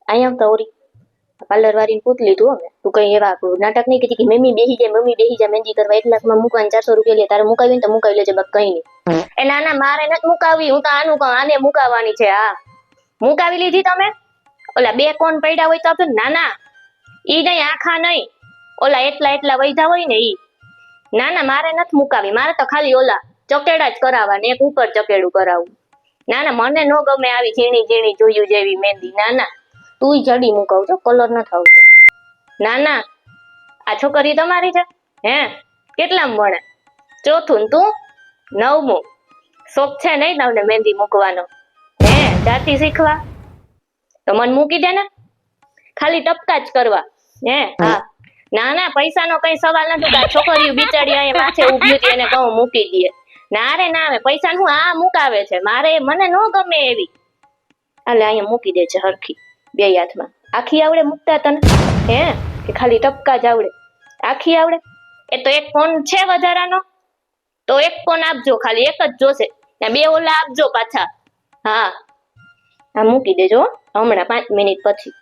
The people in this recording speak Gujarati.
અહીંયા તો ઓરી પાર્લર વાળીને પૂછ લીધું અમે તું કઈ એવા નાટક નહીં કીધી કે મમ્મી બેહી જાય મહેંદી કરવા 1 લાખમાં મૂકવાને 400 રૂપિયા લે તારે મુકાવી ને તો મુકાવી લેજે બસ કઈ નહીં એ ના ના મારે નથી મુકાવી હું તો આનું કહું આને મુકાવવાની છે હા મુકાવી લીધી તમે ઓલા 2 કોણ પડ્યા હોય તો આપે ના ના ઈ નહીં આખા નહીં ઓલા એટલા વૈધા હોય ને ઈ ના ના મારે નથી મુકાવી મારે તો ખાલી ઓલા ચકેડા જ કરાવવા ને એક ઉપર ચકેડું કરાવું ના ના મને નો ગમે આવી ઝીણી જોયું જેવી મહેંદી ના ના તું જડી મુકાવ છો કલર ન આવતો ના ના આ છોકરી તમારી છે હે કેટલામ ભણે ચોથું ને તું 9મું શોખ છે નહીં તમને મહેંદી મૂકવાનો હે જાતી શીખવા તો મને મૂકી દે ને ખાલી ટપકા જ કરવા હે હા ના ના પૈસાનો કઈ સવાલ નથી આ છોકરીઓ બિચારી અહીંયા માથે ઊભી હતી એને કહું મૂકી દે ના રે ના આવે પૈસા નું આ મુકાવે છે મારે મને નો ગમે એવી હાલે અહીંયા મૂકી દે છે હરખી 2 હાથમાં આખી આવડે મૂકતા તને હે કે ખાલી ટપકા જ આવડે આખી આવડે એ તો એક ફોન છે વધારાનો તો એક ફોન આપજો ખાલી એક જ જોશે ને 2 ઓલા આપજો પાછા હા મૂકી દેજો હમણાં 5 મિનિટ પછી